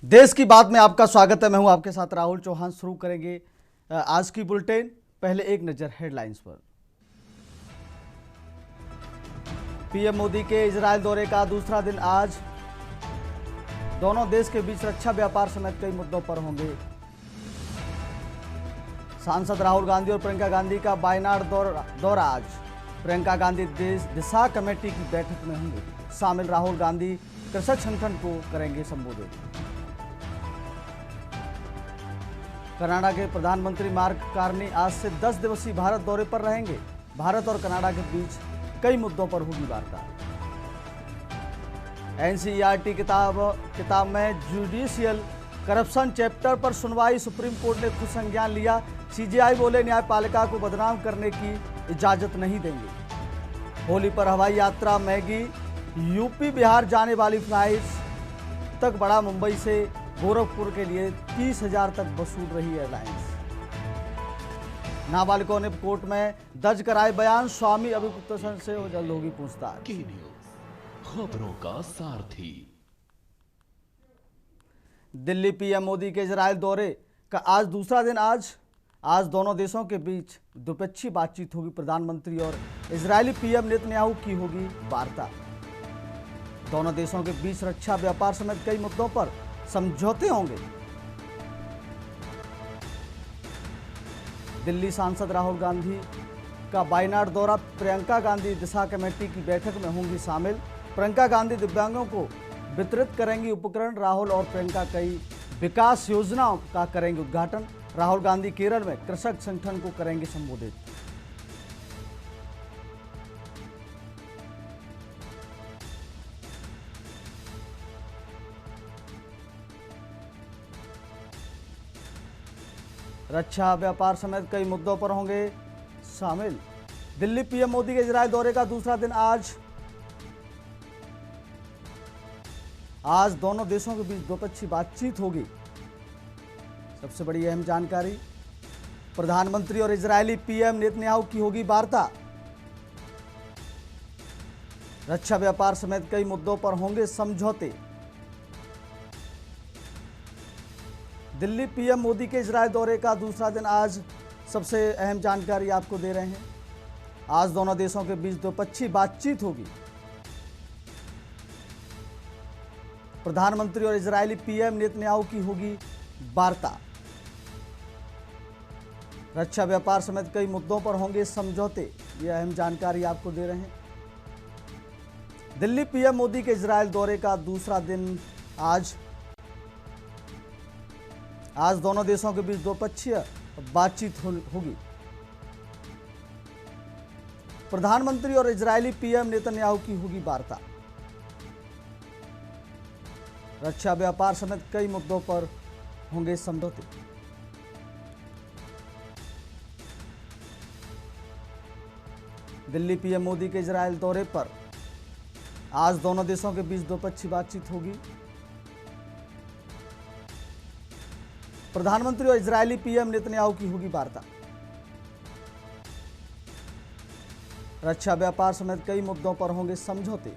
देश की बात में आपका स्वागत है। मैं हूं आपके साथ राहुल चौहान। शुरू करेंगे आज की बुलेटिन। पहले एक नजर हेडलाइंस पर। पीएम मोदी के इजरायल दौरे का दूसरा दिन आज। दोनों देश के बीच रक्षा व्यापार समेत कई मुद्दों पर होंगे। सांसद राहुल गांधी और प्रियंका गांधी का वायनाड दौरा आज। प्रियंका गांधी दिशा कमेटी की बैठक में होंगे शामिल। राहुल गांधी कृषक संगठन को करेंगे संबोधित। कनाडा के प्रधानमंत्री मार्क कार्नी आज से 10 दिवसीय भारत दौरे पर रहेंगे। भारत और कनाडा के बीच कई मुद्दों पर होगी वार्ता। एनसीईआरटी किताब में जुडिशियल करप्शन चैप्टर पर सुनवाई। सुप्रीम कोर्ट ने खुद संज्ञान लिया। सीजेआई बोले न्यायपालिका को बदनाम करने की इजाजत नहीं देंगे। होली पर हवाई यात्रा महंगी। यूपी बिहार जाने वाली फ्लाइट तक बढ़ा। मुंबई से गोरखपुर के लिए 30,000 तक वसूल रही एयरलाइंस। नाबालिगों ने कोर्ट में दर्ज कराए बयान। स्वामी अभिपुत्र से जल्द होगी पूछताछ। खबरों का सारथी। दिल्ली पीएम मोदी के इजरायल दौरे का आज दूसरा दिन आज दोनों देशों के बीच द्विपक्षीय बातचीत होगी। प्रधानमंत्री और इजरायली पीएम नेतन्याहू की होगी वार्ता। दोनों देशों के बीच रक्षा व्यापार समेत कई मुद्दों पर समझौते होंगे। दिल्ली सांसद राहुल गांधी का वायनाड दौरा। प्रियंका गांधी दिशा कमेटी की बैठक में होंगी शामिल। प्रियंका गांधी दिव्यांगों को वितरित करेंगी उपकरण। राहुल और प्रियंका कई विकास योजनाओं का करेंगे उद्घाटन। राहुल गांधी केरल में कृषक संगठन को करेंगे संबोधित। रक्षा व्यापार समेत कई मुद्दों पर होंगे शामिल। दिल्ली पीएम मोदी के इजरायल दौरे का दूसरा दिन आज दोनों देशों के बीच द्विपक्षीय बातचीत होगी। सबसे बड़ी अहम जानकारी, प्रधानमंत्री और इजरायली पीएम नेतन्याहू की होगी वार्ता। रक्षा व्यापार समेत कई मुद्दों पर होंगे समझौते। दिल्ली पीएम मोदी के इजरायल दौरे का दूसरा दिन आज। सबसे अहम जानकारी आपको दे रहे हैं। आज दोनों देशों के बीच द्विपक्षीय बातचीत होगी। प्रधानमंत्री और इजरायली पीएम नेतन्याहू की होगी वार्ता। रक्षा व्यापार समेत कई मुद्दों पर होंगे समझौते। यह अहम जानकारी आपको दे रहे हैं। दिल्ली पीएम मोदी के इजरायल दौरे का दूसरा दिन आज दोनों देशों के बीच द्विपक्षीय बातचीत होगी। प्रधानमंत्री और इजरायली पीएम नेतन्याहू की होगी वार्ता। रक्षा व्यापार समेत कई मुद्दों पर होंगे समझौते। दिल्ली पीएम मोदी के इजरायल दौरे पर आज दोनों देशों के बीच द्विपक्षीय बातचीत होगी। प्रधानमंत्री और इजरायली पीएम नेतन्याहू की होगी वार्ता। रक्षा व्यापार समेत कई मुद्दों पर होंगे समझौते।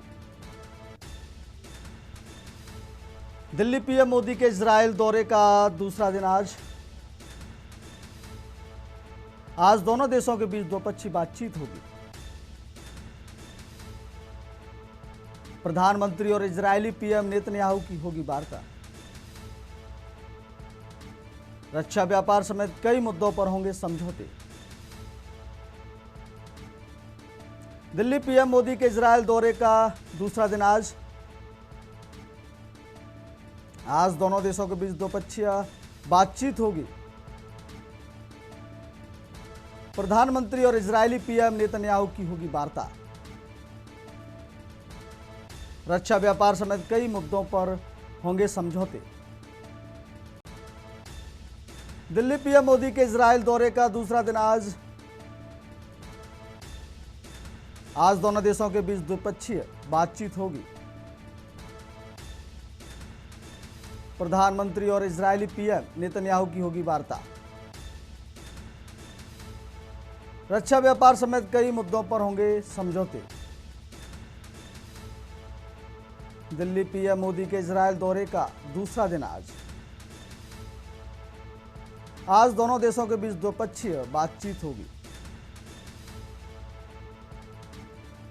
दिल्ली पीएम मोदी के इजरायल दौरे का दूसरा दिन आज दोनों देशों के बीच द्विपक्षीय बातचीत होगी। प्रधानमंत्री और इजरायली पीएम नेतन्याहू की होगी वार्ता। रक्षा व्यापार समेत कई मुद्दों पर होंगे समझौते। दिल्ली पीएम मोदी के इजरायल दौरे का दूसरा दिन आज दोनों देशों के बीच द्विपक्षीय बातचीत होगी। प्रधानमंत्री और इजरायली पीएम नेतन्याहू की होगी वार्ता। रक्षा व्यापार समेत कई मुद्दों पर होंगे समझौते। दिल्ली पीएम मोदी के इजरायल दौरे का दूसरा दिन आज दोनों देशों के बीच द्विपक्षीय बातचीत होगी। प्रधानमंत्री और इजरायली पीएम नेतन्याहू की होगी वार्ता। रक्षा व्यापार समेत कई मुद्दों पर होंगे समझौते। दिल्ली पीएम मोदी के इजरायल दौरे का दूसरा दिन आज दोनों देशों के बीच द्विपक्षीय बातचीत होगी।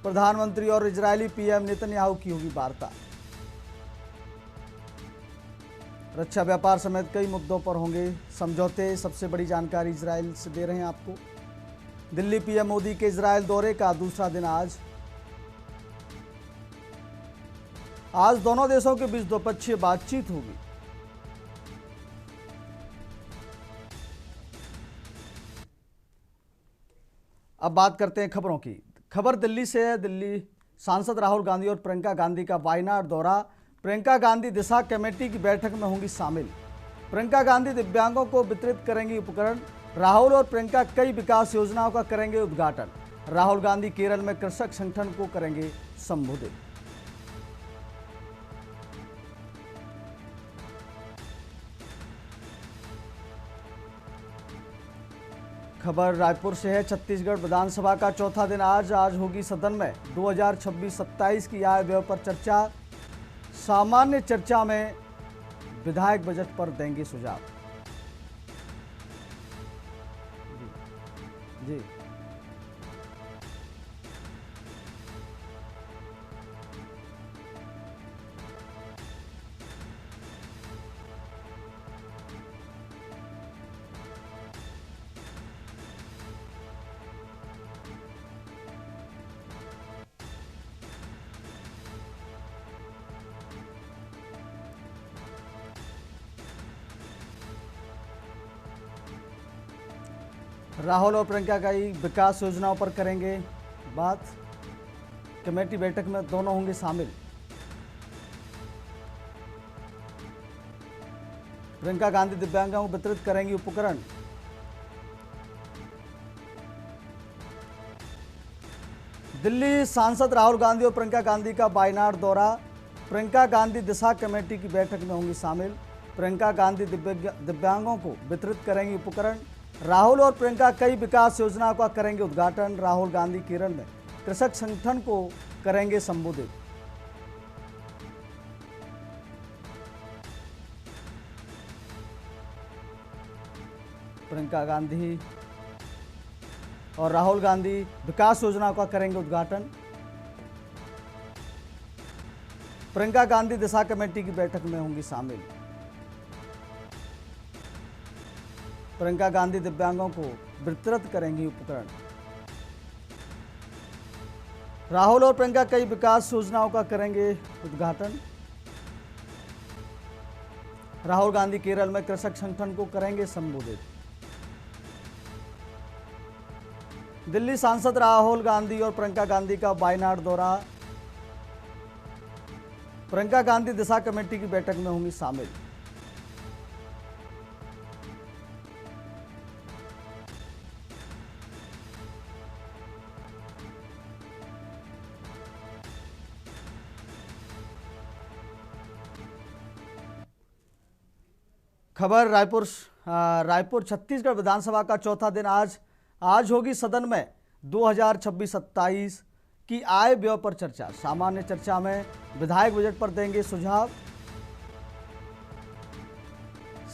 प्रधानमंत्री और इजरायली पीएम नेतन्याहू की होगी वार्ता। रक्षा व्यापार समेत कई मुद्दों पर होंगे समझौते। सबसे बड़ी जानकारी इजरायल से दे रहे हैं आपको। दिल्ली पीएम मोदी के इजरायल दौरे का दूसरा दिन आज दोनों देशों के बीच द्विपक्षीय बातचीत होगी। अब बात करते हैं खबरों की। खबर दिल्ली से है। दिल्ली सांसद राहुल गांधी और प्रियंका गांधी का वायनाड दौरा। प्रियंका गांधी दिशा कमेटी की बैठक में होंगी शामिल। प्रियंका गांधी दिव्यांगों को वितरित करेंगी उपकरण। राहुल और प्रियंका कई विकास योजनाओं का करेंगे उद्घाटन। राहुल गांधी केरल में कृषक संगठन को करेंगे संबोधित। खबर रायपुर से है। छत्तीसगढ़ विधानसभा का चौथा दिन आज होगी सदन में 2026-27 की आय व्यय पर चर्चा। सामान्य चर्चा में विधायक बजट पर देंगे सुझाव। जी राहुल और प्रियंका कई विकास योजनाओं पर करेंगे बात। कमेटी बैठक में दोनों होंगे शामिल। प्रियंका गांधी दिव्यांगों को वितरित करेंगी उपकरण। दिल्ली सांसद राहुल गांधी और प्रियंका गांधी का वायनाड दौरा। प्रियंका गांधी दिशा कमेटी की बैठक में होंगी शामिल। प्रियंका गांधी दिव्यांगों को वितरित करेंगी उपकरण। राहुल और प्रियंका कई विकास योजनाओं का करेंगे उद्घाटन। राहुल गांधी केरल में कृषक संगठन को करेंगे संबोधित। प्रियंका गांधी और राहुल गांधी विकास योजनाओं का करेंगे उद्घाटन। प्रियंका गांधी दिशा कमेटी की बैठक में होंगी शामिल। प्रियंका गांधी दिव्यांगों को वितरित करेंगी उपकरण। राहुल और प्रियंका कई विकास योजनाओं का करेंगे उद्घाटन। राहुल गांधी केरल में कृषक संगठन को करेंगे संबोधित। दिल्ली सांसद राहुल गांधी और प्रियंका गांधी का वायनाड दौरा। प्रियंका गांधी दिशा कमेटी की बैठक में होंगी शामिल। खबर रायपुर छत्तीसगढ़ विधानसभा का चौथा दिन आज होगी सदन में 2026-27 की आय व्यय पर चर्चा। सामान्य चर्चा में विधायक बजट पर देंगे सुझाव।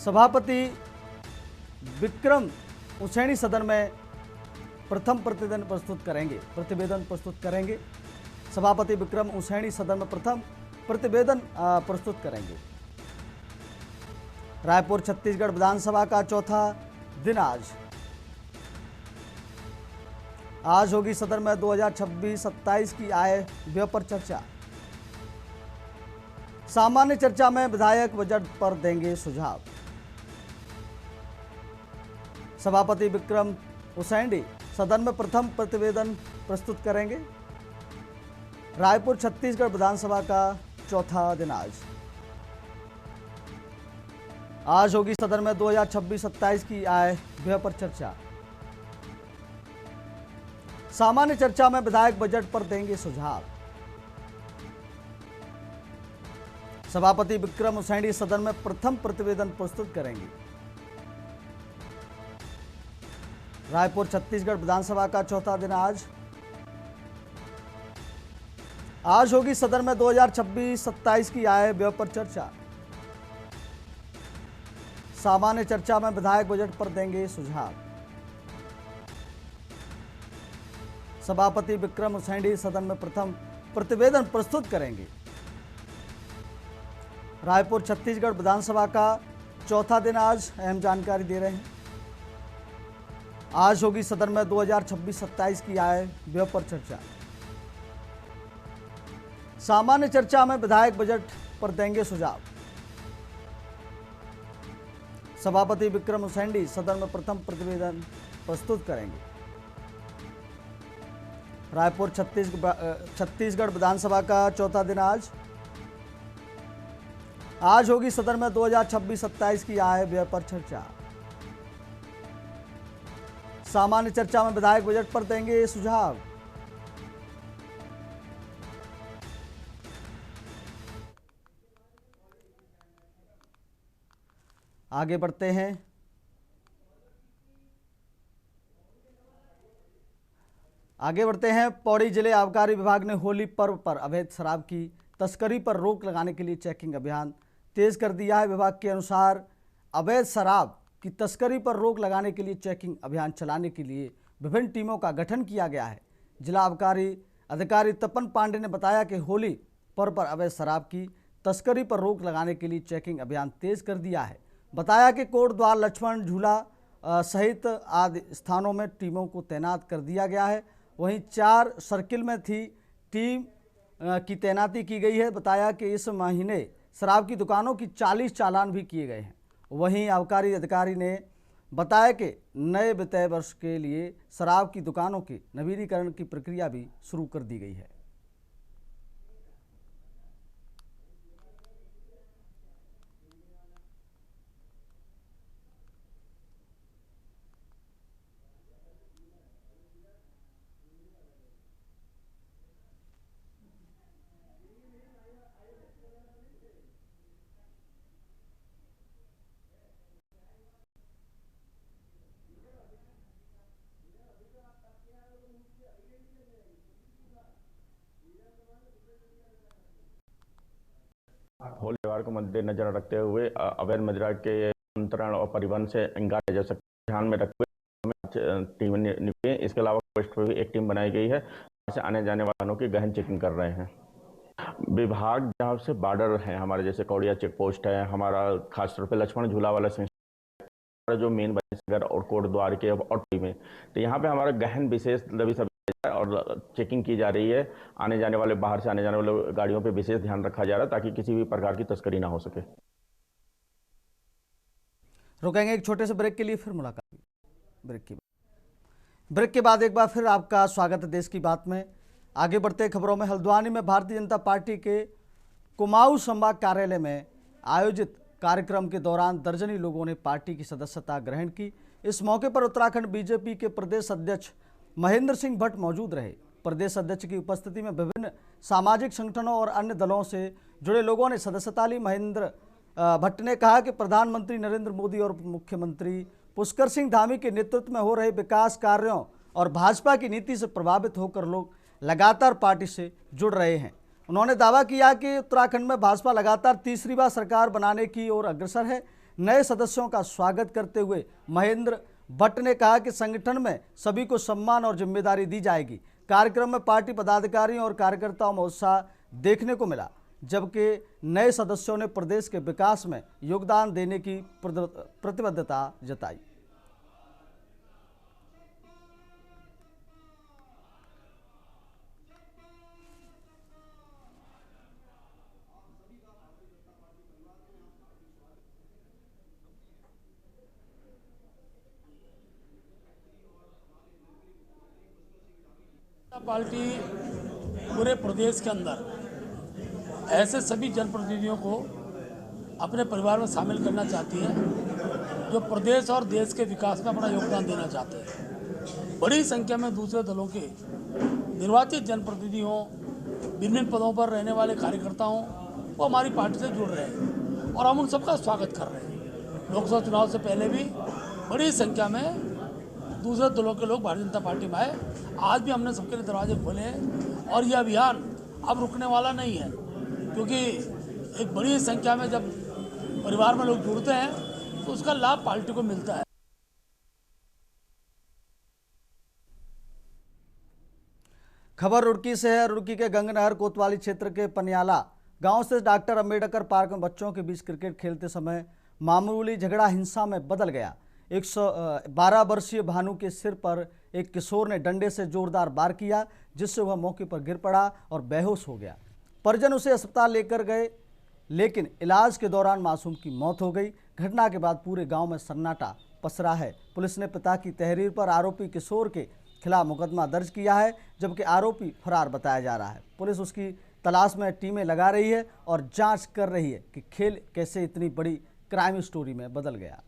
सभापति विक्रम उसेंडी सदन में प्रथम प्रतिवेदन प्रस्तुत करेंगे। सभापति विक्रम उसेंडी सदन में प्रथम प्रतिवेदन प्रस्तुत करेंगे। रायपुर छत्तीसगढ़ विधानसभा का चौथा दिन आज होगी सदन में 2026-27 की आय व्यय पर चर्चा। सामान्य चर्चा में विधायक बजट पर देंगे सुझाव। सभापति विक्रम उसेंडी सदन में प्रथम प्रतिवेदन प्रस्तुत करेंगे। रायपुर छत्तीसगढ़ विधानसभा का चौथा दिन आज होगी सदन में 2026-27 की आय व्यय पर चर्चा। सामान्य चर्चा में विधायक बजट पर देंगे सुझाव। सभापति विक्रम उसेंडी सदन में प्रथम प्रतिवेदन प्रस्तुत करेंगे। रायपुर छत्तीसगढ़ विधानसभा का चौथा दिन आज होगी सदन में 2026-27 की आय व्यय पर चर्चा। सामान्य चर्चा में विधायक बजट पर देंगे सुझाव। सभापति विक्रम उसेंडी सदन में प्रथम प्रतिवेदन प्रस्तुत करेंगे। रायपुर छत्तीसगढ़ विधानसभा का चौथा दिन आज, अहम जानकारी दे रहे हैं। आज होगी सदन में 2026-27 की आय व्यय पर चर्चा। सामान्य चर्चा में विधायक बजट पर देंगे सुझाव। सभापति विक्रम उसेंडी सदन में प्रथम प्रतिवेदन प्रस्तुत करेंगे। रायपुर छत्तीसगढ़ विधानसभा का चौथा दिन आज होगी सदन में 2026-27 की आय व्यय पर चर्चा। सामान्य चर्चा में विधायक बजट पर देंगे सुझाव। आगे बढ़ते हैं। पौड़ी जिले आबकारी विभाग ने होली पर्व पर अवैध शराब की तस्करी पर रोक लगाने के लिए चेकिंग अभियान तेज कर दिया है। विभाग के अनुसार अवैध शराब की तस्करी पर रोक लगाने के लिए चेकिंग अभियान चलाने के लिए विभिन्न टीमों का गठन किया गया है। जिला आबकारी अधिकारी तपन पांडे ने बताया कि होली पर्व पर अवैध शराब की तस्करी पर रोक लगाने के लिए चेकिंग अभियान तेज कर दिया है। बताया कि कोटद्वार, लक्ष्मण झूला सहित आदि स्थानों में टीमों को तैनात कर दिया गया है। वहीं 4 सर्किल में टीम की तैनाती की गई है। बताया कि इस महीने शराब की दुकानों की 40 चालान भी किए गए हैं। वहीं आबकारी अधिकारी ने बताया कि नए वित्तीय वर्ष के लिए शराब की दुकानों के नवीनीकरण की प्रक्रिया भी शुरू कर दी गई है। होली त्योहार को मद्देनजर रखते हुए अवैध मदिरा के नियंत्रण और परिवहन से इंकार जा सकते ध्यान में रखते हुए टीम नियुक्त है। इसके अलावा पोस्ट पर भी एक टीम बनाई गई है, से आने जाने वालों की गहन चेकिंग कर रहे हैं। विभाग जहाँ से बॉर्डर है हमारे, जैसे कौड़िया चेक पोस्ट है हमारा, खासतौर पे लक्ष्मण झूला वाला जो मेन बजर और कोटद्वार के और टीमें, तो यहाँ पे हमारा गहन विशेष और चेकिंग की जा रही है। आने जाने वाले, बाहर से आने जाने वाले गाड़ियों पे विशेष ध्यान रखा जा रहा है ताकि किसी भी प्रकार की तस्करी ना हो सके। रुकेंगे एक छोटे से ब्रेक के लिए, फिर मुलाकात। ब्रेक के बाद एक बार फिर आपका स्वागत है देश की बात में। आगे बढ़ते खबरों में, हल्द्वानी में भारतीय जनता पार्टी के कुमाऊं संभाग कार्यालय में आयोजित कार्यक्रम के दौरान दर्जनी लोगों ने पार्टी की सदस्यता ग्रहण की। इस मौके पर उत्तराखंड बीजेपी के प्रदेश अध्यक्ष महेंद्र सिंह भट्ट मौजूद रहे। प्रदेश अध्यक्ष की उपस्थिति में विभिन्न सामाजिक संगठनों और अन्य दलों से जुड़े लोगों ने सदस्यता ली। महेंद्र भट्ट ने कहा कि प्रधानमंत्री नरेंद्र मोदी और मुख्यमंत्री पुष्कर सिंह धामी के नेतृत्व में हो रहे विकास कार्यों और भाजपा की नीति से प्रभावित होकर लोग लगातार पार्टी से जुड़ रहे हैं। उन्होंने दावा किया कि उत्तराखंड में भाजपा लगातार तीसरी बार सरकार बनाने की ओर अग्रसर है। नए सदस्यों का स्वागत करते हुए महेंद्र भट्ट ने कहा कि संगठन में सभी को सम्मान और जिम्मेदारी दी जाएगी। कार्यक्रम में पार्टी पदाधिकारियों और कार्यकर्ताओं में उत्साह देखने को मिला, जबकि नए सदस्यों ने प्रदेश के विकास में योगदान देने की प्रतिबद्धता जताई। पार्टी पूरे प्रदेश के अंदर ऐसे सभी जनप्रतिनिधियों को अपने परिवार में शामिल करना चाहती है जो प्रदेश और देश के विकास में अपना योगदान देना चाहते हैं। बड़ी संख्या में दूसरे दलों के निर्वाचित जनप्रतिनिधि हों, विभिन्न पदों पर रहने वाले कार्यकर्ता हों, वो हमारी पार्टी से जुड़ रहे हैं और हम उन सबका स्वागत कर रहे हैं। लोकसभा चुनाव से पहले भी बड़ी संख्या में दूसरे दलों के लोग भारतीय जनता पार्टी में आए। आज भी हमने सबके लिए दरवाजे खोले हैं और यह अभियान अब रुकने वाला नहीं है, क्योंकि एक बड़ी संख्या में जब परिवार में लोग जुड़ते हैं तो उसका लाभ पार्टी को मिलता है। खबर रुड़की से है। रुड़की के गंगनहर कोतवाली क्षेत्र के पनियाला गांव से डॉक्टर अंबेडकर पार्क में बच्चों के बीच क्रिकेट खेलते समय मामूली झगड़ा हिंसा में बदल गया। 112 वर्षीय भानु के सिर पर एक किशोर ने डंडे से जोरदार वार किया, जिससे वह मौके पर गिर पड़ा और बेहोश हो गया। परिजन उसे अस्पताल लेकर गए, लेकिन इलाज के दौरान मासूम की मौत हो गई। घटना के बाद पूरे गांव में सन्नाटा पसरा है। पुलिस ने पिता की तहरीर पर आरोपी किशोर के खिलाफ मुकदमा दर्ज किया है, जबकि आरोपी फरार बताया जा रहा है। पुलिस उसकी तलाश में टीमें लगा रही है और जांच कर रही है कि खेल कैसे इतनी बड़ी क्राइम स्टोरी में बदल गया।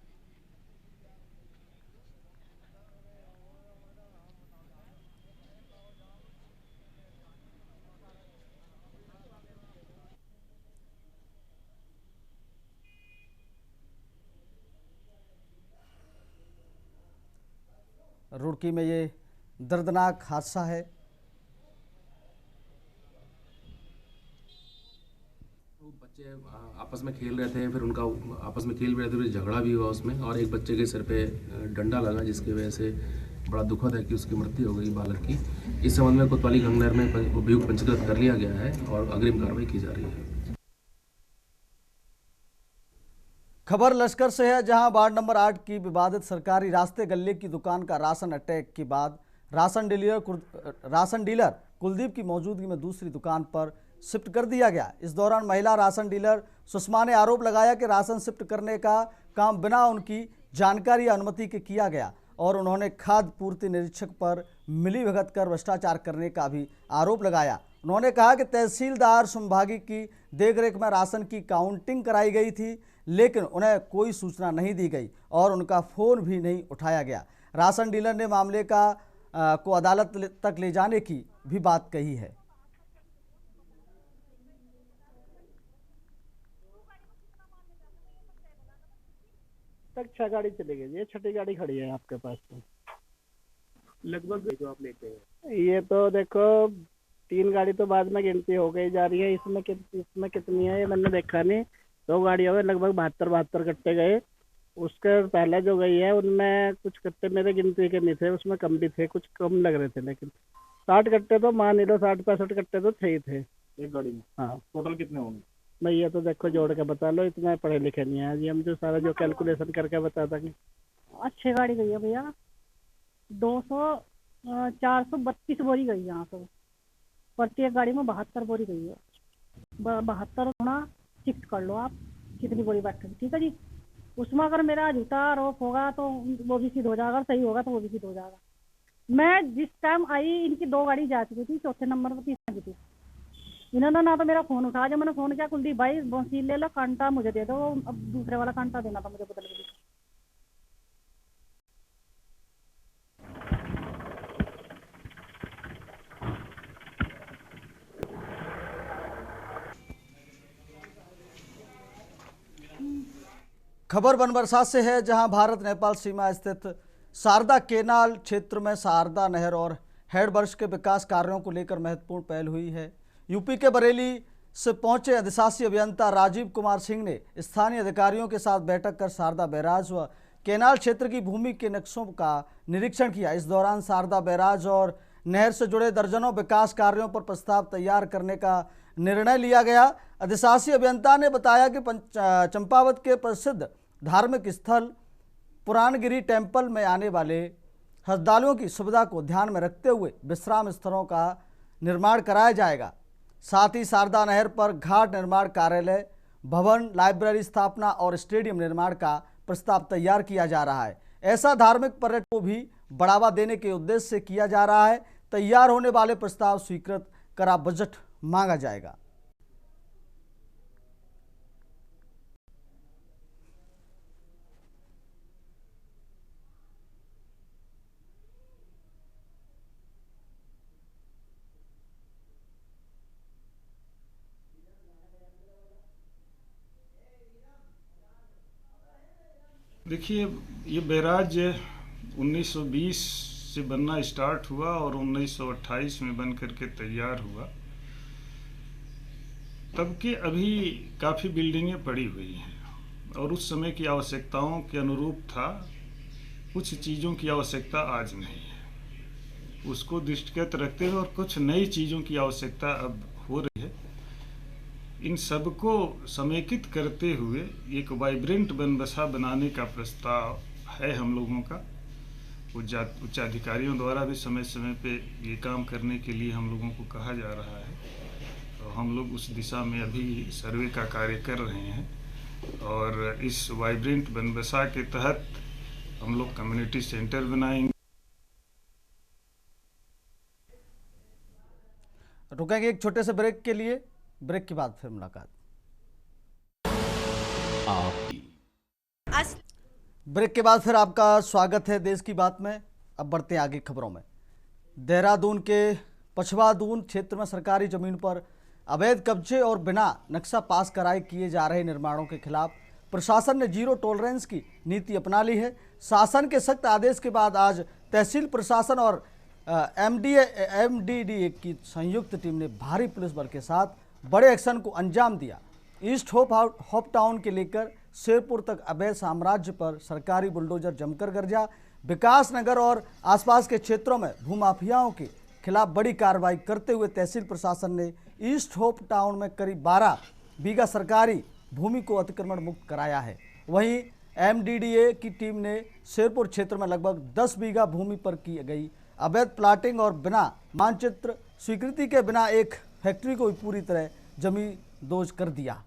रुड़की में ये दर्दनाक हादसा है। बच्चे आपस में खेल रहे थे, फिर उनका आपस में खेल रहे थे, फिर झगड़ा भी हुआ उसमें, और एक बच्चे के सिर पे डंडा लगा, जिसकी वजह से बड़ा दुखद है कि उसकी मृत्यु हो गई बालक की। इस संबंध में कोतवाली गंगनहर में अभियुक्त पंजीकृत कर लिया गया है और अग्रिम कार्रवाई की जा रही है। खबर लश्कर से है, जहां वार्ड नंबर 8 की विवादित सरकारी रास्ते गल्ले की दुकान का राशन अटैक के बाद राशन डीलर कुलदीप की मौजूदगी में दूसरी दुकान पर शिफ्ट कर दिया गया। इस दौरान महिला राशन डीलर सुषमा ने आरोप लगाया कि राशन शिफ्ट करने का काम बिना उनकी जानकारी या अनुमति के किया गया और उन्होंने खाद्य पूर्ति निरीक्षक पर मिलीभगत कर भ्रष्टाचार करने का भी आरोप लगाया। उन्होंने कहा कि तहसीलदार संभागी की देखरेख में राशन की काउंटिंग कराई गई थी, लेकिन उन्हें कोई सूचना नहीं दी गई और उनका फ़ोन भी नहीं उठाया गया। राशन डीलर ने मामले को अदालत तक ले जाने की भी बात कही है। तक 6 गाड़ी चली गई, ये छठी गाड़ी खड़ी है आपके पास। तो लगभग जो आप लेते हैं ये तो देखो 3 गाड़ी तो बाद में गिनती हो गई जा रही है। इसमें कितनी है ये मैंने देखा नहीं। 2 गाड़ियों में लगभग 72 कट्टे गए। उसके पहले जो गई है उनमें कुछ कट्टे मेरे गिनती के नहीं थे, उसमें कम भी थे, कुछ कम लग रहे थे, लेकिन 60 कट्टे तो मान लो, 60-65 कट्टे तो थे ही थे एक गाड़ी में। हाँ, टोटल कितने होंगे भाई ये तो देखो जोड़ के बता लो, इतना पढ़े लिखे नहीं है जी, हम जो सारा जो कैलकुलेशन करके बता देंगे। 6 गाड़ी गई है भैया, 432 बोरी गई है यहाँ से। प्रत्येक गाड़ी में 72 बोरी गई है। 72 गुणा 6 कर लो आप, कितनी बोरी बैठेगी, ठीक है जी। उसमें अगर मेरा झूठा आरोप होगा तो वो भी सिद्ध हो जाएगा, सही होगा तो वो भी सिद्ध हो जाएगा। मैं जिस टाइम आई इनकी 2 गाड़ी जा चुकी थी, चौथे नंबर पर तीसरी की थी। इन्होंने ना तो मेरा फोन उठाया, जब मैंने फोन किया कुलदीप भाई सील ले लो, कांटा मुझे दे दो, अब दूसरे वाला कांटा देना था मुझे बदल के। खबर बनबरसा से है, जहां भारत नेपाल सीमा स्थित शारदा केनाल क्षेत्र में शारदा नहर और हेडवर्क्स के विकास कार्यों को लेकर महत्वपूर्ण पहल हुई है। यूपी के बरेली से पहुंचे अधिशासी अभियंता राजीव कुमार सिंह ने स्थानीय अधिकारियों के साथ बैठक कर शारदा बैराज व केनाल क्षेत्र की भूमि के नक्शों का निरीक्षण किया। इस दौरान शारदा बैराज और नहर से जुड़े दर्जनों विकास कार्यों पर प्रस्ताव तैयार करने का निर्णय लिया गया। अधिशासी अभियंता ने बताया कि चंपावत के प्रसिद्ध धार्मिक स्थल पुराणगिरी टेम्पल में आने वाले श्रद्धालुओं की सुविधा को ध्यान में रखते हुए विश्राम स्थलों का निर्माण कराया जाएगा। साथ ही शारदा नहर पर घाट निर्माण, कार्यालय भवन, लाइब्रेरी स्थापना और स्टेडियम निर्माण का प्रस्ताव तैयार किया जा रहा है। ऐसा धार्मिक पर्यटन को भी बढ़ावा देने के उद्देश्य से किया जा रहा है। तैयार होने वाले प्रस्ताव स्वीकृत करा बजट मांगा जाएगा। देखिए, ये बैराज 1920 से बनना स्टार्ट हुआ और 1928 में बन करके तैयार हुआ। तब के अभी काफ़ी बिल्डिंगें पड़ी हुई हैं और उस समय की आवश्यकताओं के अनुरूप था, कुछ चीज़ों की आवश्यकता आज नहीं है। उसको दृष्टिगत रखते हुए और कुछ नई चीज़ों की आवश्यकता अब हो रही है। इन सबको समेकित करते हुए एक वाइब्रेंट बनबसा बनाने का प्रस्ताव है हम लोगों का। उच्चाधिकारियों द्वारा भी समय समय पे ये काम करने के लिए हम लोगों को कहा जा रहा है। तो हम लोग उस दिशा में अभी सर्वे का कार्य कर रहे हैं और इस वाइब्रेंट बनबसा के तहत हम लोग कम्युनिटी सेंटर बनाएंगे। रुकेंगे एक छोटे से ब्रेक के लिए, ब्रेक के बाद फिर मुलाकात। आपकी ब्रेक के बाद फिर आपका स्वागत है देश की बात में। अब बढ़ते हैं आगे खबरों में। देहरादून के पछवादून क्षेत्र में सरकारी जमीन पर अवैध कब्जे और बिना नक्शा पास कराए किए जा रहे निर्माणों के खिलाफ प्रशासन ने जीरो टॉलरेंस की नीति अपना ली है। शासन के सख्त आदेश के बाद आज तहसील प्रशासन और एमडीडीए की संयुक्त टीम ने भारी पुलिस बल के साथ बड़े एक्शन को अंजाम दिया। ईस्ट होप टाउन के लेकर शेरपुर तक अवैध साम्राज्य पर सरकारी बुलडोजर जमकर गरजा। विकास नगर और आसपास के क्षेत्रों में भूमाफियाओं के खिलाफ बड़ी कार्रवाई करते हुए तहसील प्रशासन ने ईस्ट होप टाउन में करीब 12 बीघा सरकारी भूमि को अतिक्रमण मुक्त कराया है। वहीं एमडीडीए की टीम ने शेरपुर क्षेत्र में लगभग 10 बीघा भूमि पर की गई अवैध प्लाटिंग और बिना मानचित्र स्वीकृति के बिना एक फैक्ट्री को पूरी तरह जमींदोज कर दिया।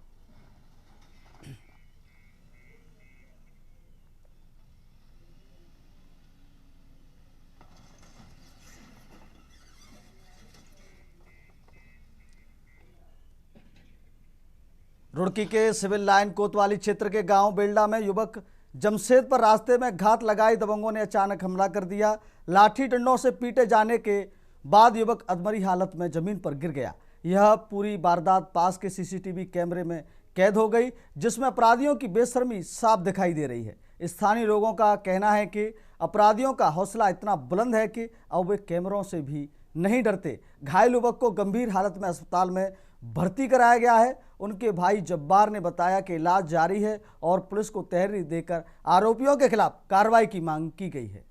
रुड़की के सिविल लाइन कोतवाली क्षेत्र के गांव बेल्डा में युवक जमशेद पर रास्ते में घात लगाई दबंगों ने अचानक हमला कर दिया। लाठी डंडों से पीटे जाने के बाद युवक अधमरी हालत में जमीन पर गिर गया। यह पूरी वारदात पास के सीसीटीवी कैमरे में कैद हो गई, जिसमें अपराधियों की बेशर्मी साफ दिखाई दे रही है। स्थानीय लोगों का कहना है कि अपराधियों का हौसला इतना बुलंद है कि अब वे कैमरों से भी नहीं डरते। घायल युवक को गंभीर हालत में अस्पताल में भर्ती कराया गया है। उनके भाई जब्बार ने बताया कि इलाज जारी है और पुलिस को तहरीर देकर आरोपियों के खिलाफ कार्रवाई की मांग की गई है।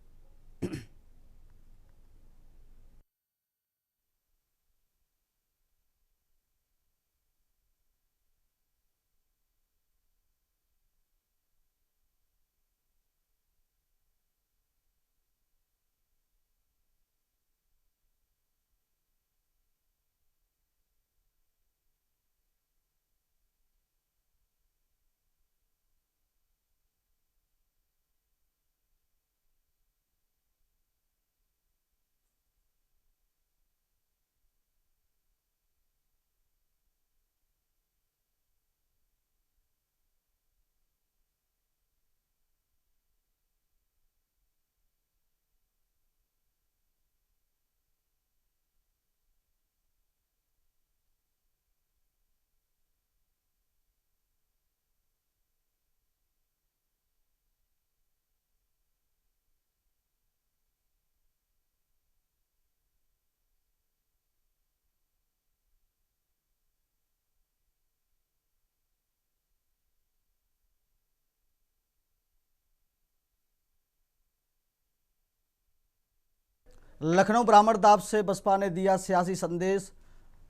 लखनऊ ब्राह्मणदाब से बसपा ने दिया सियासी संदेश।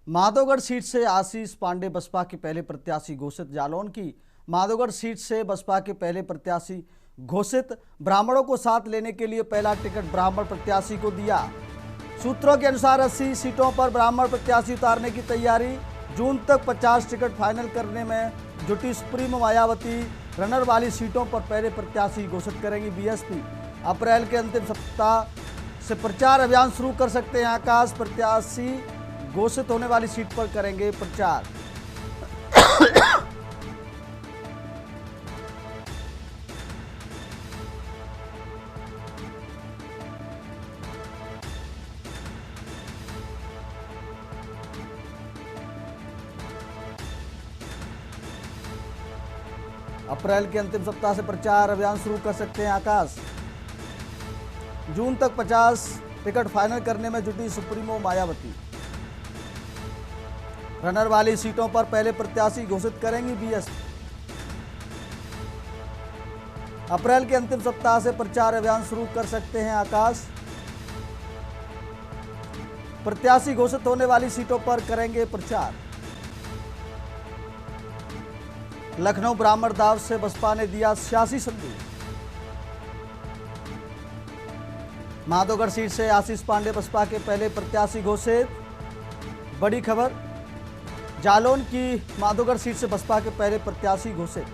माधोगढ़ सीट से आशीष पांडे बसपा के पहले प्रत्याशी घोषित। जालौन की माधोगढ़ सीट से बसपा के पहले प्रत्याशी घोषित। ब्राह्मणों को साथ लेने के लिए पहला टिकट ब्राह्मण प्रत्याशी को दिया। सूत्रों के अनुसार 80 सीटों पर ब्राह्मण प्रत्याशी उतारने की तैयारी। जून तक 50 टिकट फाइनल करने में जुटी सुप्रीमो मायावती। रनर वाली सीटों पर पहले प्रत्याशी घोषित करेंगी बीएसपी। अप्रैल के अंतिम सप्ताह से प्रचार अभियान शुरू कर सकते हैं आकाश। प्रत्याशी घोषित होने वाली सीट पर करेंगे प्रचार। अप्रैल के अंतिम सप्ताह से प्रचार अभियान शुरू कर सकते हैं आकाश। जून तक 50 टिकट फाइनल करने में जुटी सुप्रीमो मायावती। रनर वाली सीटों पर पहले प्रत्याशी घोषित करेंगी बीएसपी। अप्रैल के अंतिम सप्ताह से प्रचार अभियान शुरू कर सकते हैं आकाश। प्रत्याशी घोषित होने वाली सीटों पर करेंगे प्रचार। लखनऊ ब्राह्मण दाव से बसपा ने दिया सियासी संदेश। माधोगढ़ सीट से आशीष पांडे बसपा के पहले प्रत्याशी घोषित। बड़ी खबर, जालौन की माधोगढ़ सीट से बसपा के पहले प्रत्याशी घोषित।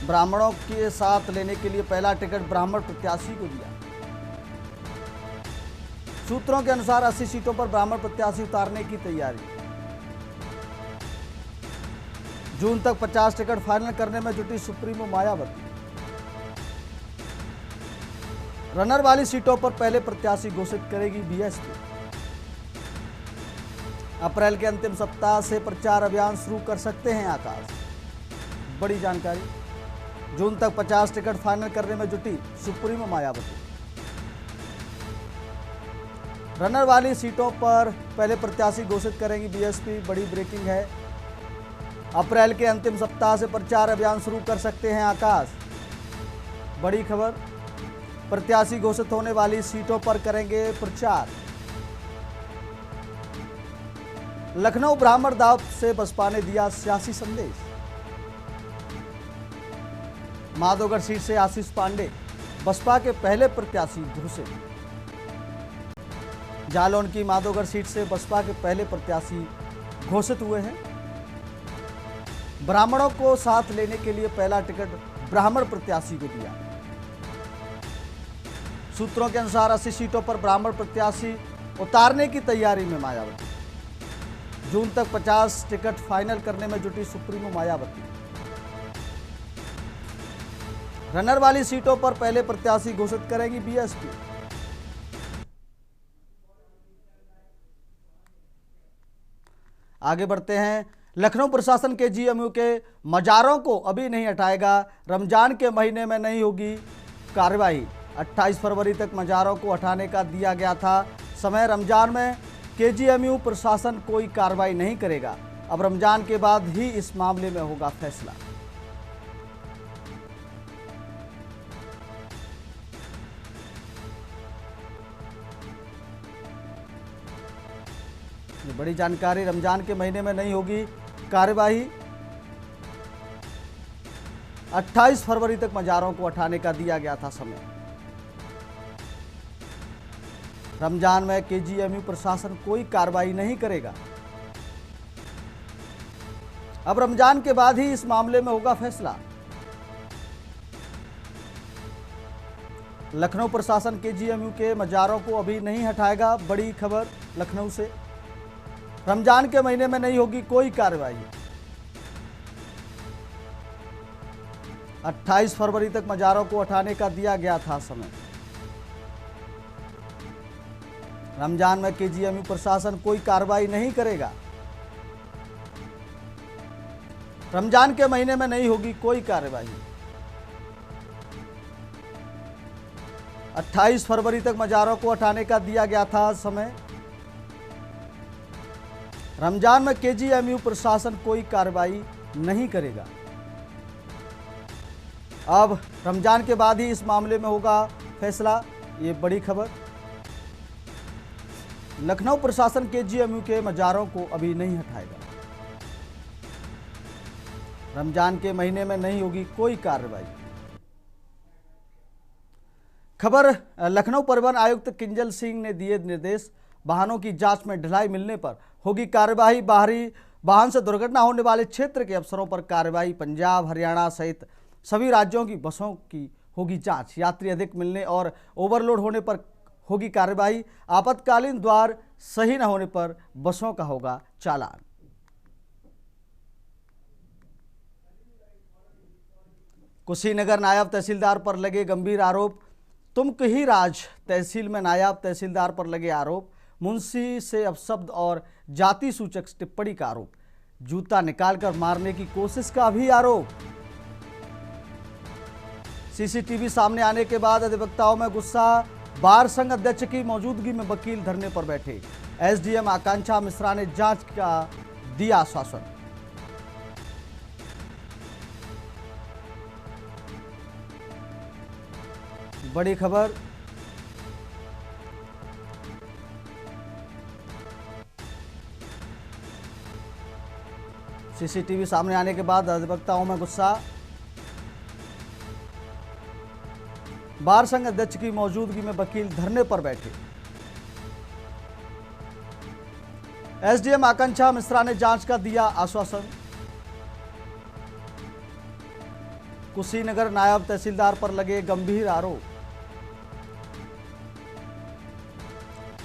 ब्राह्मणों के साथ लेने के लिए पहला टिकट ब्राह्मण प्रत्याशी को दिया। सूत्रों के अनुसार 80 सीटों पर ब्राह्मण प्रत्याशी उतारने की तैयारी। जून तक 50 टिकट फाइनल करने में जुटी सुप्रीमो मायावती। रनर वाली सीटों पर पहले प्रत्याशी घोषित करेगी बीएसपी। अप्रैल के अंतिम सप्ताह से प्रचार अभियान शुरू कर सकते हैं आकाश। बड़ी जानकारी, जून तक 50 टिकट फाइनल करने में जुटी सुप्रीमो मायावती। रनर वाली सीटों पर पहले प्रत्याशी घोषित करेंगी बीएसपी। बड़ी ब्रेकिंग है, अप्रैल के अंतिम सप्ताह से प्रचार अभियान शुरू कर सकते हैं आकाश। बड़ी खबर, प्रत्याशी घोषित होने वाली सीटों पर करेंगे प्रचार। लखनऊ ब्राह्मण दाव से बसपा ने दिया सियासी संदेश। माधोगढ़ सीट से आशीष पांडे बसपा के पहले प्रत्याशी घोषित। जालौन की माधोगढ़ सीट से बसपा के पहले प्रत्याशी घोषित हुए हैं। ब्राह्मणों को साथ लेने के लिए पहला टिकट ब्राह्मण प्रत्याशी को दिया। सूत्रों के अनुसार 80 सीटों पर ब्राह्मण प्रत्याशी उतारने की तैयारी में मायावती। जून तक 50 टिकट फाइनल करने में जुटी सुप्रीमो मायावती। रनर वाली सीटों पर पहले प्रत्याशी घोषित करेंगी बीएसपी। आगे बढ़ते हैं। लखनऊ प्रशासन के जीएमयू के मजारों को अभी नहीं हटाएगा। रमजान के महीने में नहीं होगी कार्रवाई। 28 फरवरी तक मजारों को हटाने का दिया गया था समय। रमजान में केजीएमयू प्रशासन कोई कार्रवाई नहीं करेगा। अब रमजान के बाद ही इस मामले में होगा फैसला। ये बड़ी जानकारी, रमजान के महीने में नहीं होगी कार्यवाही। 28 फरवरी तक मजारों को हटाने का दिया गया था समय। रमजान में केजीएमयू प्रशासन कोई कार्रवाई नहीं करेगा। अब रमजान के बाद ही इस मामले में होगा फैसला। लखनऊ प्रशासन केजीएमयू के मजारों को अभी नहीं हटाएगा। बड़ी खबर लखनऊ से, रमजान के महीने में नहीं होगी कोई कार्रवाई। 28 फरवरी तक मजारों को हटाने का दिया गया था समय। रमजान में केजीएमयू प्रशासन कोई कार्रवाई नहीं करेगा। रमजान के महीने में नहीं होगी कोई कार्रवाई। 28 फरवरी तक मजारों को हटाने का दिया गया था समय। रमजान में केजीएमयू प्रशासन कोई कार्रवाई नहीं करेगा। अब रमजान के बाद ही इस मामले में होगा फैसला। ये बड़ी खबर, लखनऊ प्रशासन केजीएमयू के मजारों को अभी नहीं हटाएगा। रमजान के महीने में नहीं होगी कोई कार्रवाई। खबर, लखनऊ परिवहन आयुक्त किंजल सिंह ने दिए निर्देश। वाहनों की जांच में ढिलाई मिलने पर होगी कार्यवाही। बाहरी वाहन से दुर्घटना होने वाले क्षेत्र के अफसरों पर कार्रवाई। पंजाब, हरियाणा सहित सभी राज्यों की बसों की होगी जांच। यात्री अधिक मिलने और ओवरलोड होने पर होगी कार्रवाई। आपातकालीन द्वार सही न होने पर बसों का होगा चालान। कुशीनगर नायब तहसीलदार पर लगे गंभीर आरोप। तुमकहीराज तहसील में नायब तहसीलदार पर लगे आरोप। मुंशी से अपशब्द और जाति सूचक टिप्पणी का आरोप। जूता निकालकर मारने की कोशिश का भी आरोप। सीसीटीवी सामने आने के बाद अधिवक्ताओं में गुस्सा। बार संघ अध्यक्ष की मौजूदगी में वकील धरने पर बैठे। एसडीएम आकांक्षा मिश्रा ने जांच का दिया आश्वासन। बड़ी खबर, सीसीटीवी सामने आने के बाद अधिवक्ताओं में गुस्सा। बार संघ अध्यक्ष की मौजूदगी में वकील धरने पर बैठे। एसडीएम आकांक्षा मिश्रा ने जांच का दिया आश्वासन। कुशीनगर नायब तहसीलदार पर लगे गंभीर आरोप।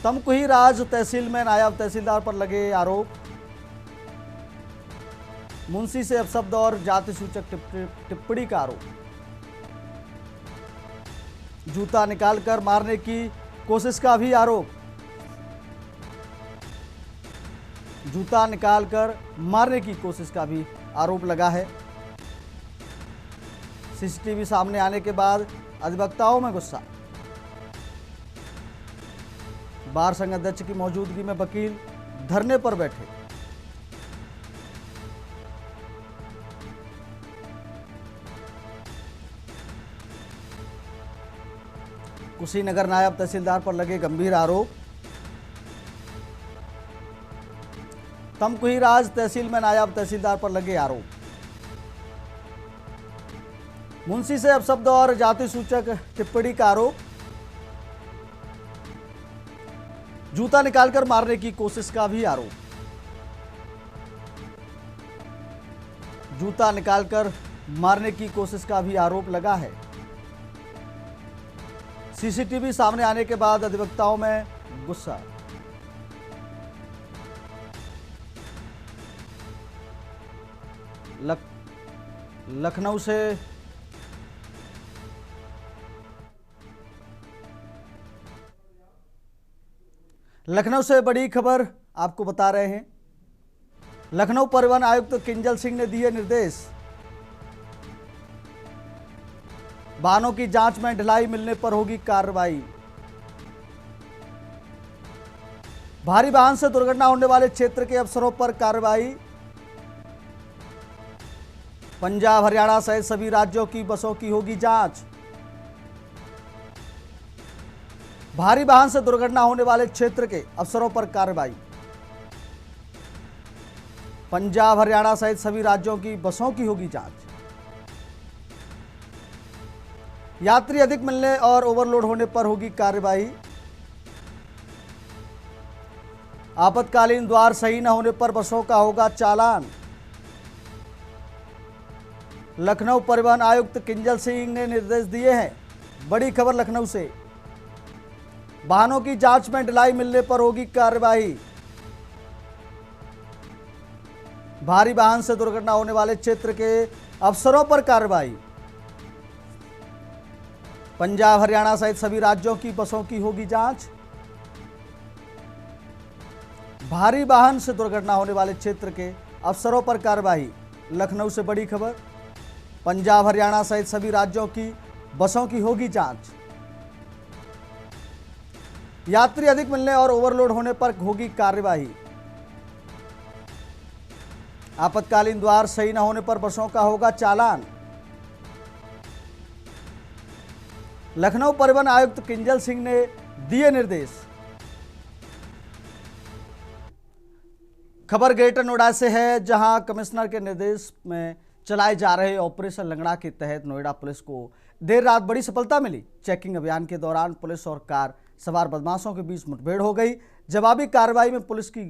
तमकुही राज तहसील में नायब तहसीलदार पर लगे आरोप। मुंशी से अपशब्द और जाति सूचक टिप्पणी का आरोप। जूता निकालकर मारने की कोशिश का भी आरोप। जूता निकालकर मारने की कोशिश का भी आरोप लगा है। सीसीटीवी सामने आने के बाद अधिवक्ताओं में गुस्सा। बार संघ अध्यक्ष की मौजूदगी में वकील धरने पर बैठे। कुशीनगर नायब तहसीलदार पर लगे गंभीर आरोप। तमकुही राज तहसील में नायब तहसीलदार पर लगे आरोप। मुंशी से अपशब्द और जाति सूचक टिप्पणी का आरोप। जूता निकालकर मारने की कोशिश का भी आरोप। जूता निकालकर मारने की कोशिश का भी आरोप लगा है। सीसीटीवी सामने आने के बाद अधिवक्ताओं में गुस्सा। लखनऊ से बड़ी खबर आपको बता रहे हैं। लखनऊ परिवहन आयुक्त किंजल सिंह ने दिए निर्देश। वाहनों की जांच में ढिलाई मिलने पर होगी कार्रवाई। भारी वाहन से दुर्घटना होने वाले क्षेत्र के अफसरों पर कार्रवाई। पंजाब हरियाणा सहित सभी राज्यों की बसों की होगी जांच। भारी वाहन से दुर्घटना होने वाले क्षेत्र के अफसरों पर कार्रवाई। पंजाब हरियाणा सहित सभी राज्यों की बसों की होगी जांच। यात्री अधिक मिलने और ओवरलोड होने पर होगी कार्रवाई। आपातकालीन द्वार सही न होने पर बसों का होगा चालान। लखनऊ परिवहन आयुक्त किंजल सिंह ने निर्देश दिए हैं। बड़ी खबर लखनऊ से। वाहनों की जांच में ढिलाई मिलने पर होगी कार्रवाई। भारी वाहन से दुर्घटना होने वाले क्षेत्र के अफसरों पर कार्रवाई। पंजाब हरियाणा सहित सभी राज्यों की बसों की होगी जांच। भारी वाहन से दुर्घटना होने वाले क्षेत्र के अफसरों पर कार्रवाई। लखनऊ से बड़ी खबर। पंजाब हरियाणा सहित सभी राज्यों की बसों की होगी जांच। यात्री अधिक मिलने और ओवरलोड होने पर होगी कार्रवाई। आपातकालीन द्वार सही न होने पर बसों का होगा चालान। लखनऊ परिवहन आयुक्त किंजल सिंह ने दिए निर्देश। खबर ग्रेटर नोएडा से है, जहां कमिश्नर के निर्देश में चलाए जा रहे ऑपरेशन लंगड़ा के तहत नोएडा पुलिस को देर रात बड़ी सफलता मिली। चेकिंग अभियान के दौरान पुलिस और कार सवार बदमाशों के बीच मुठभेड़ हो गई। जवाबी कार्रवाई में पुलिस की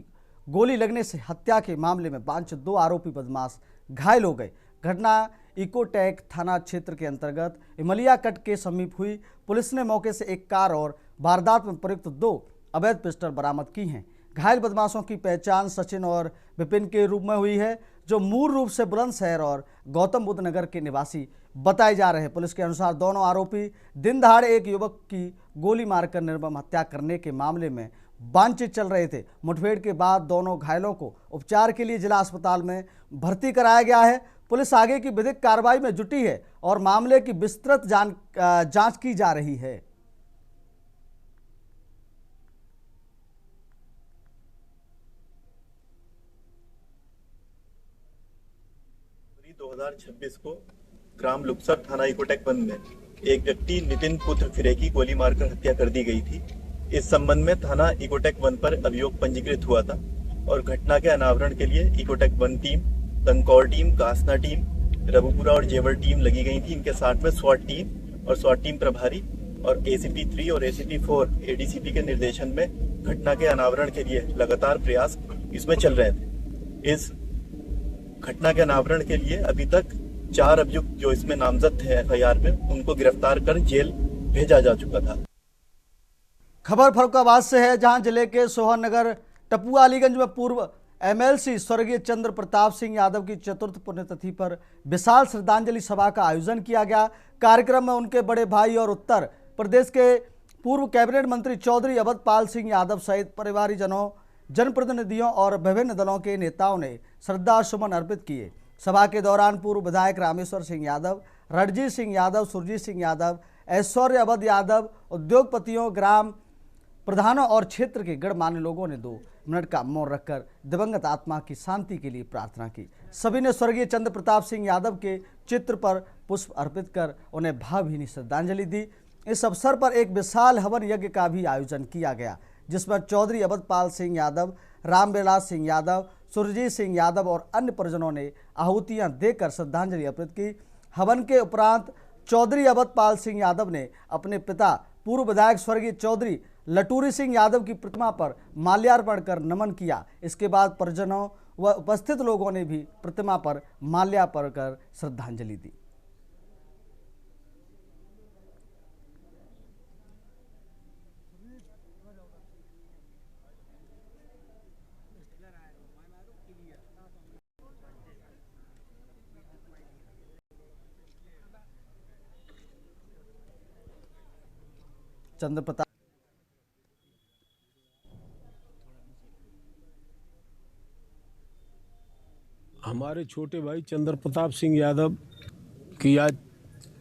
गोली लगने से हत्या के मामले में वांछित 2 आरोपी बदमाश घायल हो गए। घटना इकोटेक थाना क्षेत्र के अंतर्गत इमलिया कट के समीप हुई। पुलिस ने मौके से एक कार और वारदात में प्रयुक्त 2 अवैध पिस्टल बरामद की हैं। घायल बदमाशों की पहचान सचिन और विपिन के रूप में हुई है, जो मूल रूप से बुलंदशहर और गौतम बुद्ध नगर के निवासी बताए जा रहे हैं। पुलिस के अनुसार दोनों आरोपी दिन दहाड़े एक युवक की गोली मारकर निर्मम हत्या करने के मामले में बातचीत चल रहे थे। मुठभेड़ के बाद दोनों घायलों को उपचार के लिए जिला अस्पताल में भर्ती कराया गया है। पुलिस आगे की विधिक कार्रवाई में जुटी है और मामले की विस्तृत जांच की जा रही है। 2026 को ग्राम लुक्सर थाना इकोटेक 1 में एक व्यक्ति नितिन पुत्र फिरे की गोली मारकर हत्या कर दी गई थी। इस संबंध में थाना इकोटेक 1 पर अभियोग पंजीकृत हुआ था और घटना के अनावरण के लिए Ecotech 1 team, Tankaur team, Kasna team, Rabupura और जेवर टीम लगी गई थी। इनके साथ में स्वाट टीम और स्वाट टीम प्रभारी और ACP 3 और ACP 4 ADCP के निर्देशन में घटना के अनावरण के लिए लगातार प्रयास इसमें चल रहे थे। इस घटना के अनावरण के लिए अभी तक 4 अभियुक्त जो इसमें नामजद थे FIR में, उनको गिरफ्तार कर जेल भेजा जा चुका था। खबर फर्रुखाबाद से है, जहां जिले के सोहन नगर टपुआ अलीगंज में पूर्व MLC स्वर्गीय चंद्र प्रताप सिंह यादव की चतुर्थ पुण्यतिथि पर विशाल श्रद्धांजलि सभा का आयोजन किया गया। कार्यक्रम में उनके बड़े भाई और उत्तर प्रदेश के पूर्व कैबिनेट मंत्री चौधरी अवधपाल सिंह यादव सहित परिवारजनों, जनप्रतिनिधियों और विभिन्न दलों के नेताओं ने श्रद्धा सुमन अर्पित किए। सभा के दौरान पूर्व विधायक रामेश्वर सिंह यादव, रणजीत सिंह यादव, सुरजीत सिंह यादव, ऐश्वर्य अवध यादव, उद्योगपतियों, ग्राम प्रधानों और क्षेत्र के गणमान्य लोगों ने 2 मिनट का मौन रखकर दिवंगत आत्मा की शांति के लिए प्रार्थना की। सभी ने स्वर्गीय चंद्र प्रताप सिंह यादव के चित्र पर पुष्प अर्पित कर उन्हें भावभीनी श्रद्धांजलि दी। इस अवसर पर एक विशाल हवन यज्ञ का भी आयोजन किया गया, जिसमें चौधरी अवधपाल सिंह यादव, रामविलास सिंह यादव, सुरजीत सिंह यादव और अन्य परिजनों ने आहुतियां देकर श्रद्धांजलि अर्पित की। हवन के उपरांत चौधरी अवधपाल सिंह यादव ने अपने पिता पूर्व विधायक स्वर्गीय चौधरी लटूरी सिंह यादव की प्रतिमा पर माल्यार्पण कर नमन किया। इसके बाद परिजनों व उपस्थित लोगों ने भी प्रतिमा पर माल्यार्पण कर श्रद्धांजलि दी। चंद्र प्रताप हमारे छोटे भाई चंद्र प्रताप सिंह यादव की आज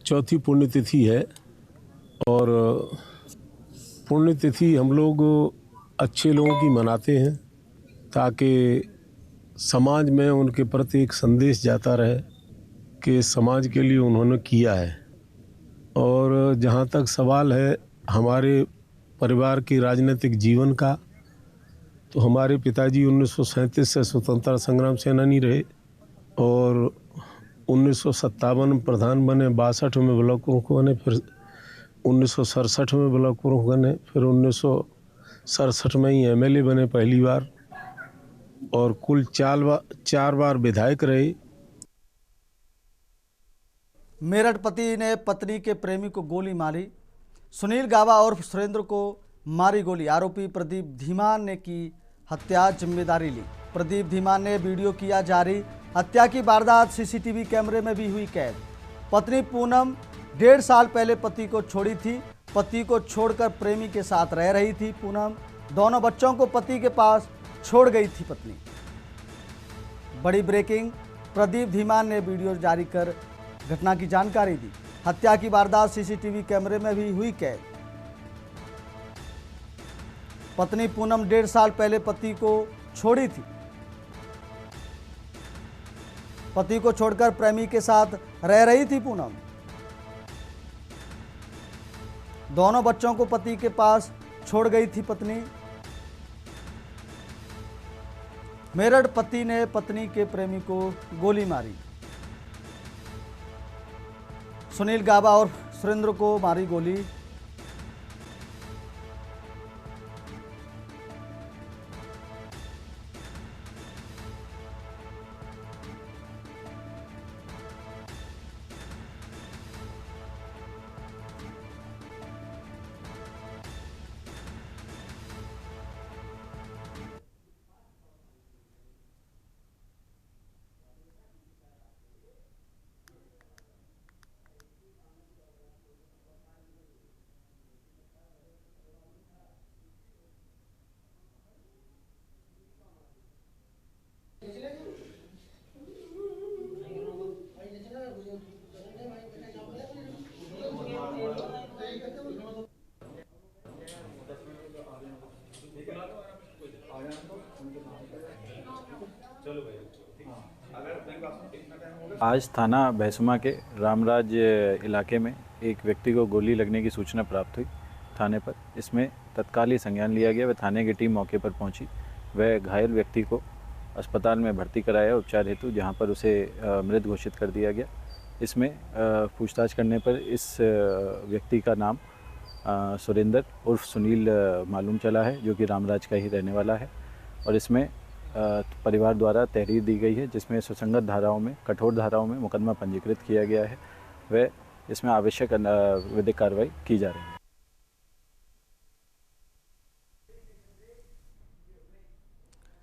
चौथी पुण्यतिथि है और पुण्यतिथि हम लोग अच्छे लोगों की मनाते हैं ताकि समाज में उनके प्रति एक संदेश जाता रहे कि समाज के लिए उन्होंने किया है। और जहाँ तक सवाल है हमारे परिवार के राजनीतिक जीवन का, तो हमारे पिताजी 1937 से स्वतंत्रता संग्राम सेनानी रहे और 1957 में प्रधान बने, 62 में ब्लॉक प्रमुख बने, फिर 1967 में ब्लॉक प्रमुख बने, फिर 1967 में ही MLA बने पहली बार और कुल 4 बार विधायक रहे। मेरठ पति ने पत्नी के प्रेमी को गोली मारी। सुनील गावा और सुरेंद्र को मारी गोली। आरोपी प्रदीप धीमान ने की हत्या, जिम्मेदारी ली। प्रदीप धीमान ने वीडियो किया जारी। हत्या की वारदात CCTV कैमरे में भी हुई कैद। पत्नी पूनम 1.5 साल पहले पति को छोड़ी थी। पति को छोड़कर प्रेमी के साथ रह रही थी पूनम। दोनों बच्चों को पति के पास छोड़ गई थी पत्नी। बड़ी ब्रेकिंग, प्रदीप धीमान ने वीडियो जारी कर घटना की जानकारी दी। हत्या की वारदात CCTV कैमरे में भी हुई कैद। पत्नी पूनम 1.5 साल पहले पति को छोड़ी थी। पति को छोड़कर प्रेमी के साथ रह रही थी पूनम। दोनों बच्चों को पति के पास छोड़ गई थी पत्नी। मेरठ पति ने पत्नी के प्रेमी को गोली मारी। सुनील गाबा और सुरेंद्र को मारी गोली। आज थाना भैंसमा के रामराज इलाके में एक व्यक्ति को गोली लगने की सूचना प्राप्त हुई थाने पर। इसमें तत्काल ही संज्ञान लिया गया। वह थाने की टीम मौके पर पहुंची। वह घायल व्यक्ति को अस्पताल में भर्ती कराया उपचार हेतु, जहां पर उसे मृत घोषित कर दिया गया। इसमें पूछताछ करने पर इस व्यक्ति का नाम सुरेंद्र उर्फ सुनील मालूम चला है, जो कि रामराज का ही रहने वाला है। और इसमें परिवार द्वारा तहरीर दी गई है, जिसमें सुसंगत धाराओं में, कठोर धाराओं में मुकदमा पंजीकृत किया गया है। वह इसमें आवश्यक विधिक कार्रवाई की जा रही है।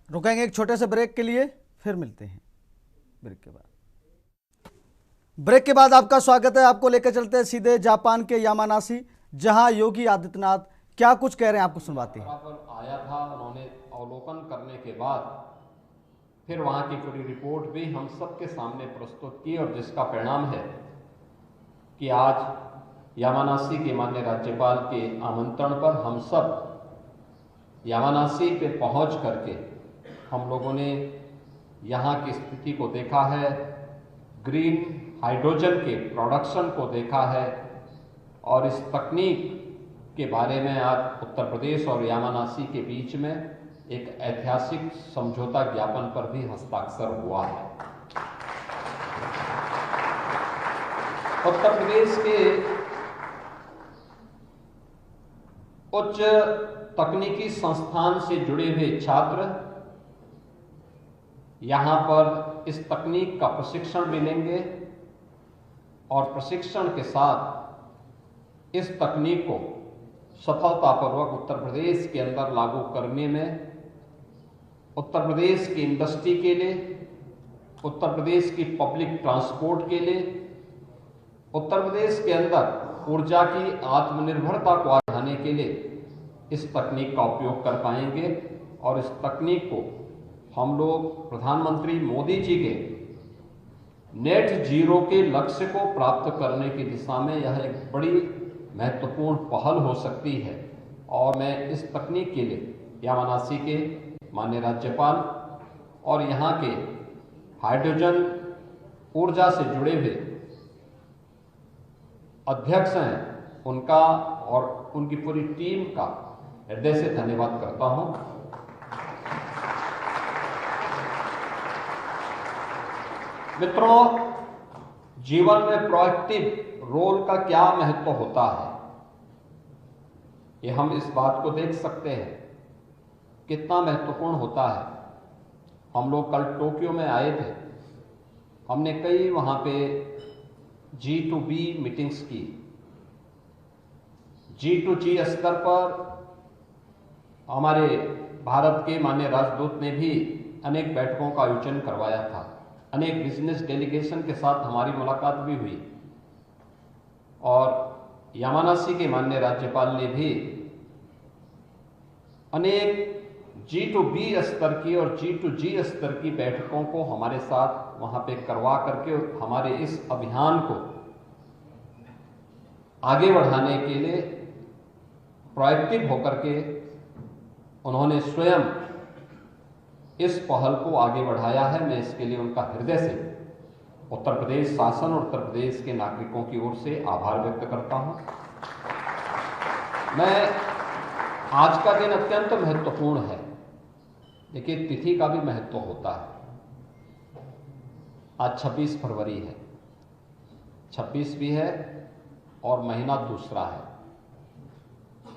रुकेंगे एक छोटे से ब्रेक के लिए, फिर मिलते हैं ब्रेक के बाद आपका स्वागत है। आपको लेकर चलते हैं सीधे जापान के यामानासी, जहां योगी आदित्यनाथ क्या कुछ कह रहे हैं आपको सुनवाते हैं। आया था, उन्होंने अवलोकन करने के बाद फिर वहां की पूरी रिपोर्ट भी हम सबके सामने प्रस्तुत की, और जिसका परिणाम है कि आज यामानासी के माननीय राज्यपाल के आमंत्रण पर हम सब यामानासी पे पहुंच करके हम लोगों ने यहाँ की स्थिति को देखा है, ग्रीन हाइड्रोजन के प्रोडक्शन को देखा है, और इस तकनीक के बारे में आज उत्तर प्रदेश और यामानासी के बीच में एक ऐतिहासिक समझौता ज्ञापन पर भी हस्ताक्षर हुआ है। उत्तर प्रदेश के उच्च तकनीकी संस्थान से जुड़े हुए छात्र यहाँ पर इस तकनीक का प्रशिक्षण भी लेंगे, और प्रशिक्षण के साथ इस तकनीक को सफलतापूर्वक उत्तर प्रदेश के अंदर लागू करने में उत्तर प्रदेश की इंडस्ट्री के लिए, उत्तर प्रदेश की पब्लिक ट्रांसपोर्ट के लिए, उत्तर प्रदेश के अंदर ऊर्जा की आत्मनिर्भरता को बढ़ाने के लिए इस तकनीक का उपयोग कर पाएंगे। और इस तकनीक को हम लोग प्रधानमंत्री मोदी जी के नेट जीरो के लक्ष्य को प्राप्त करने की दिशा में यह एक बड़ी महत्वपूर्ण पहल हो सकती है। और मैं इस तकनीक के लिए यामानासी के माननीय राज्यपाल और यहाँ के हाइड्रोजन ऊर्जा से जुड़े हुए अध्यक्ष हैं, उनका और उनकी पूरी टीम का हृदय से धन्यवाद करता हूं। मित्रों, जीवन में प्रोएक्टिव रोल का क्या महत्व होता है, ये हम इस बात को देख सकते हैं कितना महत्वपूर्ण होता है। हम लोग कल टोक्यो में आए थे, हमने कई वहां पे G2B मीटिंग्स की। G2G स्तर पर हमारे भारत के माननीय राजदूत ने भी अनेक बैठकों का आयोजन करवाया था। अनेक बिजनेस डेलीगेशन के साथ हमारी मुलाकात भी हुई, और यामानासी के माननीय राज्यपाल ने भी अनेक G2B स्तर की और G2G स्तर की बैठकों को हमारे साथ वहां पे करवा करके हमारे इस अभियान को आगे बढ़ाने के लिए प्रोएक्टिव होकर के उन्होंने स्वयं इस पहल को आगे बढ़ाया है। मैं इसके लिए उनका हृदय से उत्तर प्रदेश शासन और उत्तर प्रदेश के नागरिकों की ओर से आभार व्यक्त करता हूं। मैं आज का दिन अत्यंत महत्वपूर्ण है। देखिए, तिथि का भी महत्व होता है। आज 26 फरवरी है, 26 भी है और महीना दूसरा है,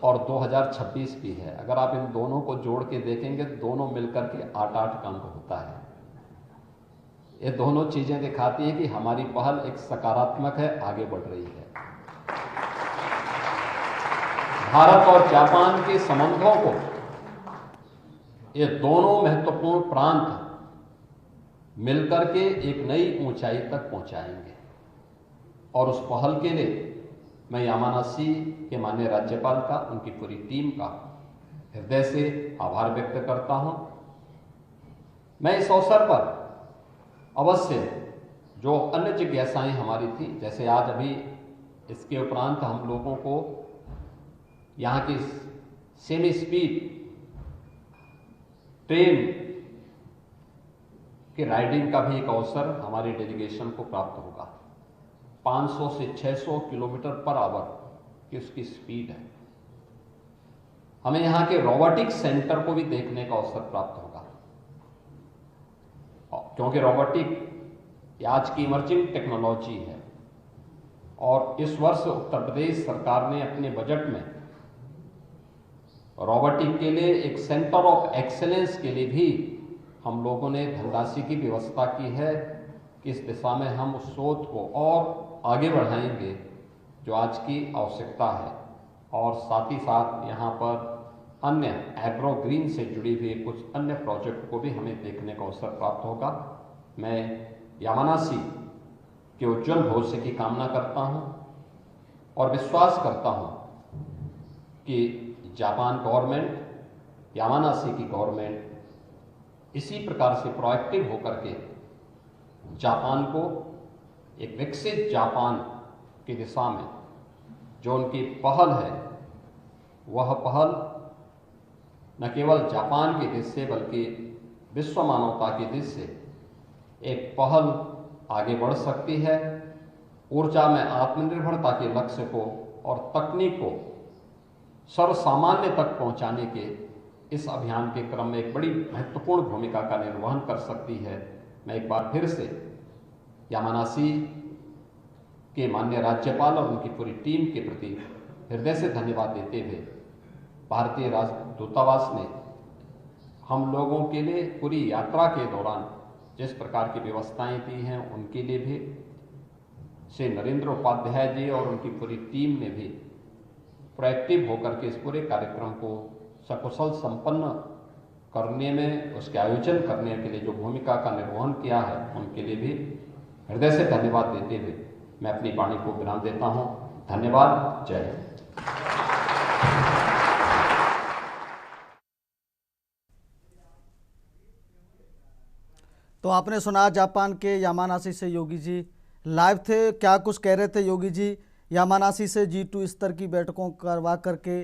और 2026 भी है। अगर आप इन दोनों को जोड़ के देखेंगे, दोनों मिलकर के 8-8 का अंक होता है। ये दोनों चीजें दिखाती हैं कि हमारी पहल एक सकारात्मक है, आगे बढ़ रही है। भारत और जापान के संबंधों को ये दोनों महत्वपूर्ण प्रांत मिलकर के एक नई ऊंचाई तक पहुंचाएंगे, और उस पहल के लिए मैं यामानासी के माननीय राज्यपाल का, उनकी पूरी टीम का हृदय से आभार व्यक्त करता हूं। मैं इस अवसर पर अवश्य जो अन्य जिज्ञासाएं हमारी थी, जैसे आज अभी इसके उपरांत हम लोगों को यहाँ की सेमी स्पीड ट्रेन कि राइडिंग का भी एक अवसर हमारी डेलीगेशन को प्राप्त होगा। 500 से 600 किलोमीटर पर आवर की उसकी स्पीड है। हमें यहाँ के रोबोटिक सेंटर को भी देखने का अवसर प्राप्त होगा, क्योंकि रोबोटिक आज की इमर्जिंग टेक्नोलॉजी है। और इस वर्ष उत्तर प्रदेश सरकार ने अपने बजट में रोबोटिक के लिए एक सेंटर ऑफ एक्सेलेंस के लिए भी हम लोगों ने धनराशि की व्यवस्था की है कि इस दिशा में हम उस शोध को और आगे बढ़ाएंगे जो आज की आवश्यकता है। और साथ ही साथ यहाँ पर अन्य एग्रो ग्रीन से जुड़ी हुई कुछ अन्य प्रोजेक्ट को भी हमें देखने का अवसर प्राप्त होगा। मैं यामानासी के उज्जवल भविष्य की कामना करता हूँ और विश्वास करता हूँ कि जापान गवर्नमेंट, यामानासी की गवर्नमेंट इसी प्रकार से प्रोएक्टिव होकर के जापान को एक विकसित जापान की दिशा में जो उनकी पहल है, वह पहल न केवल जापान की दृष्टि से बल्कि विश्व मानवता की दृष्टि से एक पहल आगे बढ़ सकती है। ऊर्जा में आत्मनिर्भरता के लक्ष्य को और तकनीक को सर्वसामान्य तक पहुंचाने के इस अभियान के क्रम में एक बड़ी महत्वपूर्ण भूमिका का निर्वहन कर सकती है। मैं एक बार फिर से यामानासी के माननीय राज्यपाल और उनकी पूरी टीम के प्रति हृदय से धन्यवाद देते हुए भारतीय राजदूतावास ने हम लोगों के लिए पूरी यात्रा के दौरान जिस प्रकार की व्यवस्थाएं दी हैं उनके लिए भी श्री नरेंद्र उपाध्याय जी और उनकी पूरी टीम ने भी प्रोएक्टिव होकर के इस पूरे कार्यक्रम को सकुशल संपन्न करने में, उसके आयोजन करने के लिए जो भूमिका का निर्वहन किया है उनके लिए भी हृदय से धन्यवाद देते हुए मैं अपनी वाणी को विराम देता हूं। धन्यवाद। जय हिंद। तो आपने सुना जापान के यामानासी से योगी जी लाइव थे। क्या कुछ कह रहे थे योगी जी? यामानासी से G2 स्तर की बैठकों करवा करके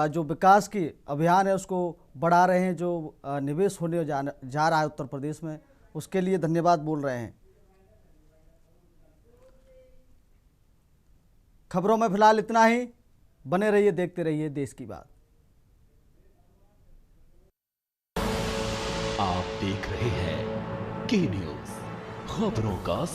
जो विकास की अभियान है उसको बढ़ा रहे हैं, जो निवेश होने जा रहा है उत्तर प्रदेश में, उसके लिए धन्यवाद बोल रहे हैं। खबरों में फिलहाल इतना ही। बने रहिए, देखते रहिए देश की बात। आप देख रहे हैं के न्यूज़, खबरों का